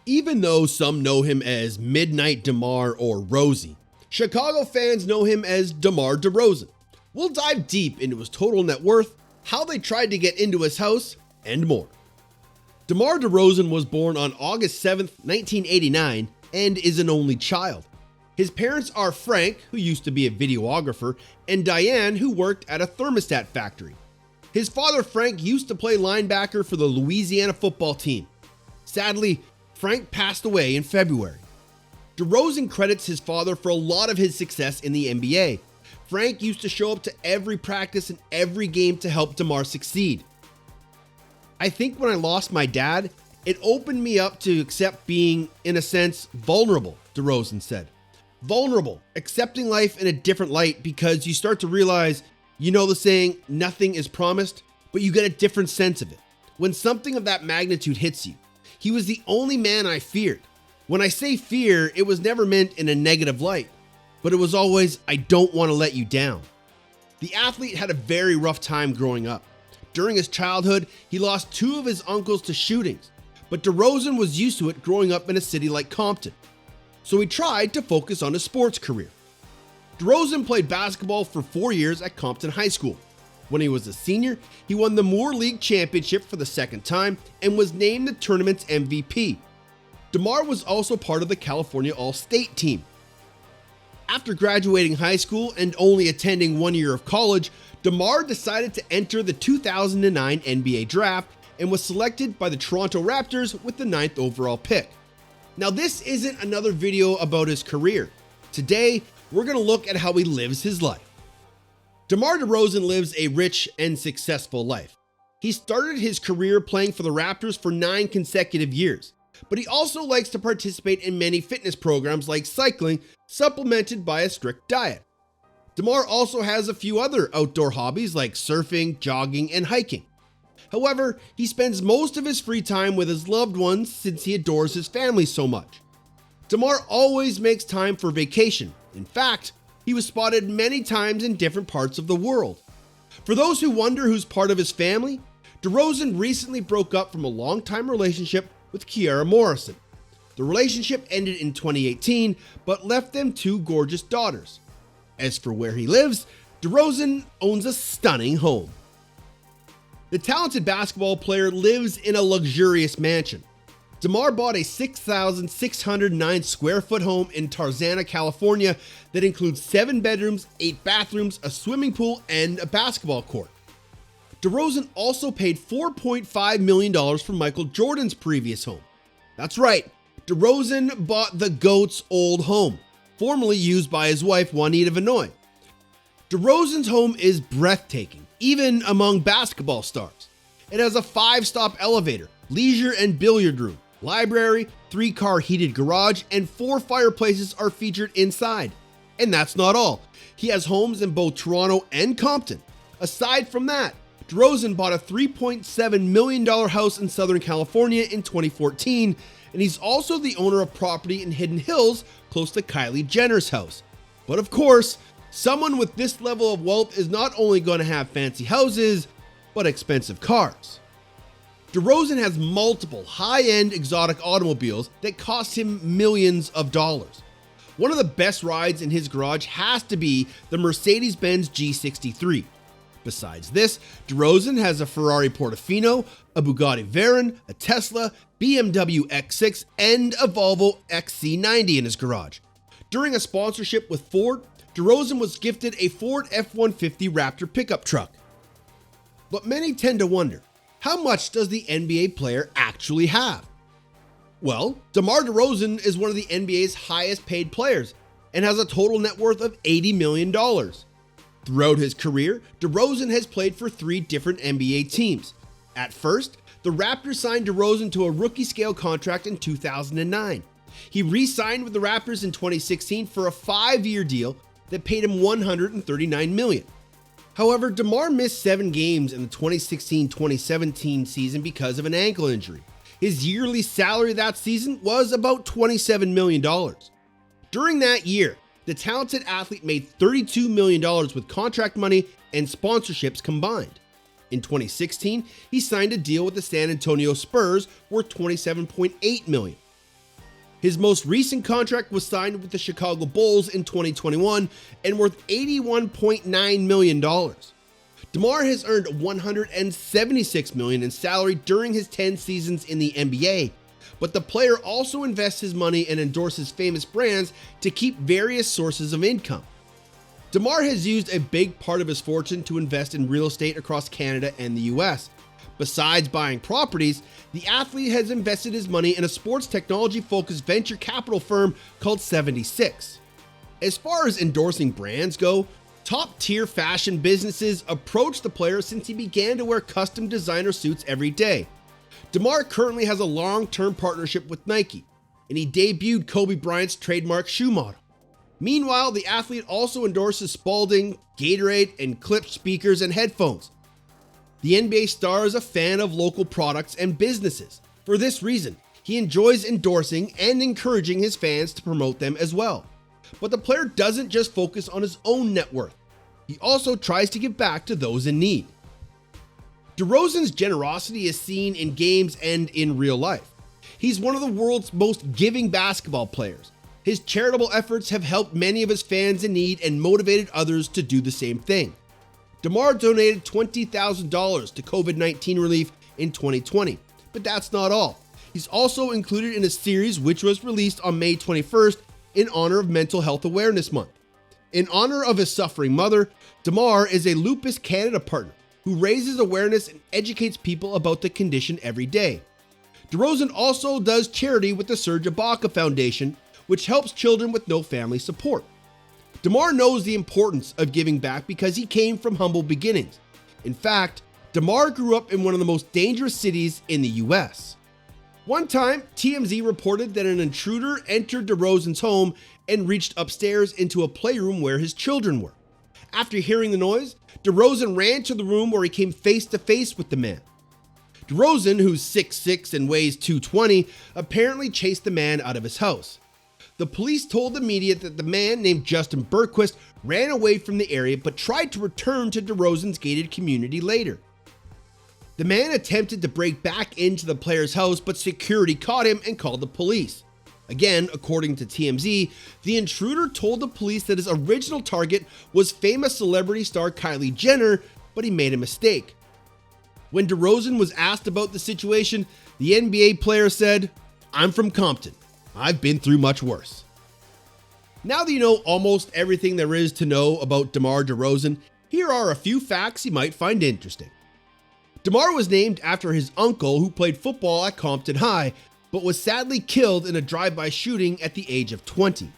Even though some know him as Midnight DeMar or Rosie, Chicago fans know him as DeMar DeRozan. We'll dive deep into his total net worth, how they tried to get into his house, and more. DeMar DeRozan was born on August 7th, 1989, and is an only child. His parents are Frank, who used to be a videographer, and Diane, who worked at a thermostat factory. His father, Frank, used to play linebacker for the Louisiana football team. Sadly, Frank passed away in February. DeRozan credits his father for a lot of his success in the NBA. Frank used to show up to every practice and every game to help DeMar succeed. I think when I lost my dad, it opened me up to accept being, in a sense, vulnerable, DeRozan said. Vulnerable, accepting life in a different light because you start to realize, you know the saying, nothing is promised, but you get a different sense of it. When something of that magnitude hits you, he was the only man I feared. When I say fear, it was never meant in a negative light, but it was always, I don't want to let you down. The athlete had a very rough time growing up. During his childhood, he lost two of his uncles to shootings, but DeRozan was used to it growing up in a city like Compton. So he tried to focus on his sports career. DeRozan played basketball for 4 years at Compton High School. When he was a senior, he won the Moore League Championship for the second time and was named the tournament's MVP. DeMar was also part of the California All-State team. After graduating high school and only attending 1 year of college, DeMar decided to enter the 2009 NBA draft and was selected by the Toronto Raptors with the 9th overall pick. Now, this isn't another video about his career. Today, we're going to look at how he lives his life. DeMar DeRozan lives a rich and successful life. He started his career playing for the Raptors for 9 consecutive years, but he also likes to participate in many fitness programs like cycling, supplemented by a strict diet. DeMar also has a few other outdoor hobbies like surfing, jogging, and hiking. However, he spends most of his free time with his loved ones since he adores his family so much. DeMar always makes time for vacation. In fact, he was spotted many times in different parts of the world. For those who wonder who's part of his family, DeRozan recently broke up from a long-time relationship with Kiara Morrison. The relationship ended in 2018, but left them 2 gorgeous daughters. As for where he lives, DeRozan owns a stunning home. The talented basketball player lives in a luxurious mansion. DeMar bought a 6,609 square foot home in Tarzana, California that includes 7 bedrooms, 8 bathrooms, a swimming pool, and a basketball court. DeRozan also paid $4.5 million for Michael Jordan's previous home. That's right, DeRozan bought the GOAT's old home, formerly used by his wife Juanita Vinoy. DeRozan's home is breathtaking, even among basketball stars. It has a 5-stop elevator, leisure and billiard room, library, 3-car heated garage, and 4 fireplaces are featured inside. And that's not all. He has homes in both Toronto and Compton. Aside from that, DeRozan bought a $3.7 million house in Southern California in 2014, and he's also the owner of property in Hidden Hills close to Kylie Jenner's house. But of course, someone with this level of wealth is not only going to have fancy houses, but expensive cars. DeRozan has multiple high-end exotic automobiles that cost him millions of dollars. One of the best rides in his garage has to be the Mercedes-Benz G63. Besides this, DeRozan has a Ferrari Portofino, a Bugatti Veyron, a Tesla, BMW X6, and a Volvo XC90 in his garage. During a sponsorship with Ford, DeRozan was gifted a Ford F-150 Raptor pickup truck. But many tend to wonder, how much does the NBA player actually have? Well, DeMar DeRozan is one of the NBA's highest paid players and has a total net worth of $80 million. Throughout his career, DeRozan has played for 3 different NBA teams. At first, the Raptors signed DeRozan to a rookie-scale contract in 2009. He re-signed with the Raptors in 2016 for a 5-year deal that paid him $139 million. However, DeMar missed 7 games in the 2016-2017 season because of an ankle injury. His yearly salary that season was about $27 million. During that year, the talented athlete made $32 million with contract money and sponsorships combined. In 2016, he signed a deal with the San Antonio Spurs worth $27.8 million. His most recent contract was signed with the Chicago Bulls in 2021 and worth $81.9 million. DeMar has earned $176 million in salary during his 10 seasons in the NBA, but the player also invests his money and endorses famous brands to keep various sources of income. DeMar has used a big part of his fortune to invest in real estate across Canada and the US. Besides buying properties, the athlete has invested his money in a sports technology-focused venture capital firm called 76. As far as endorsing brands go, top-tier fashion businesses approach the player since he began to wear custom designer suits every day. DeMar currently has a long-term partnership with Nike, and he debuted Kobe Bryant's trademark shoe model. Meanwhile, the athlete also endorses Spalding, Gatorade, and Clip speakers and headphones. The NBA star is a fan of local products and businesses. For this reason, he enjoys endorsing and encouraging his fans to promote them as well. But the player doesn't just focus on his own net worth. He also tries to give back to those in need. DeRozan's generosity is seen in games and in real life. He's one of the world's most giving basketball players. His charitable efforts have helped many of his fans in need and motivated others to do the same thing. DeMar donated $20,000 to COVID-19 relief in 2020, but that's not all. He's also included in a series which was released on May 21st in honor of Mental Health Awareness Month. In honor of his suffering mother, DeMar is a Lupus Canada partner who raises awareness and educates people about the condition every day. DeRozan also does charity with the Serge Ibaka Foundation, which helps children with no family support. DeMar knows the importance of giving back because he came from humble beginnings. In fact, DeMar grew up in one of the most dangerous cities in the US. One time, TMZ reported that an intruder entered DeRozan's home and reached upstairs into a playroom where his children were. After hearing the noise, DeRozan ran to the room where he came face to face with the man. DeRozan, who's 6'6" and weighs 220, apparently chased the man out of his house. The police told the media that the man named Justin Bergquist ran away from the area but tried to return to DeRozan's gated community later. The man attempted to break back into the player's house, but security caught him and called the police. Again, according to TMZ, the intruder told the police that his original target was famous celebrity star Kylie Jenner, but he made a mistake. When DeRozan was asked about the situation, the NBA player said, "I'm from Compton. I've been through much worse." Now that you know almost everything there is to know about DeMar DeRozan, here are a few facts you might find interesting. DeMar was named after his uncle who played football at Compton High, but was sadly killed in a drive-by shooting at the age of 20.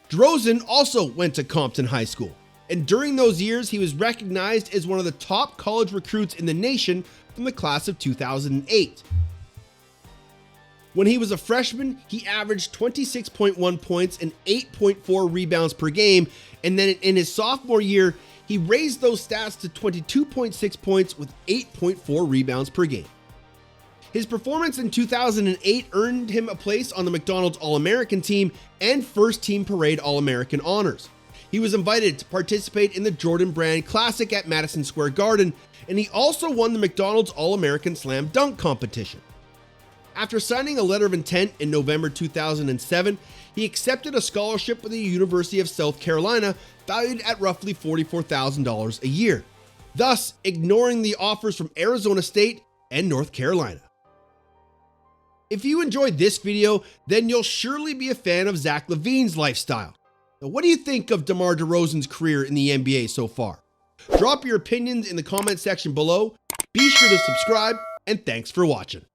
DeRozan also went to Compton High School, and during those years he was recognized as one of the top college recruits in the nation from the class of 2008. When he was a freshman, he averaged 26.1 points and 8.4 rebounds per game, and then in his sophomore year, he raised those stats to 22.6 points with 8.4 rebounds per game. His performance in 2008 earned him a place on the McDonald's All-American team and first-team parade All-American honors. He was invited to participate in the Jordan Brand Classic at Madison Square Garden, and he also won the McDonald's All-American Slam Dunk competition. After signing a letter of intent in November 2007, he accepted a scholarship with the University of South Carolina valued at roughly $44,000 a year, thus ignoring the offers from Arizona State and North Carolina. If you enjoyed this video, then you'll surely be a fan of Zach LaVine's lifestyle. Now, what do you think of DeMar DeRozan's career in the NBA so far? Drop your opinions in the comment section below. Be sure to subscribe, and thanks for watching.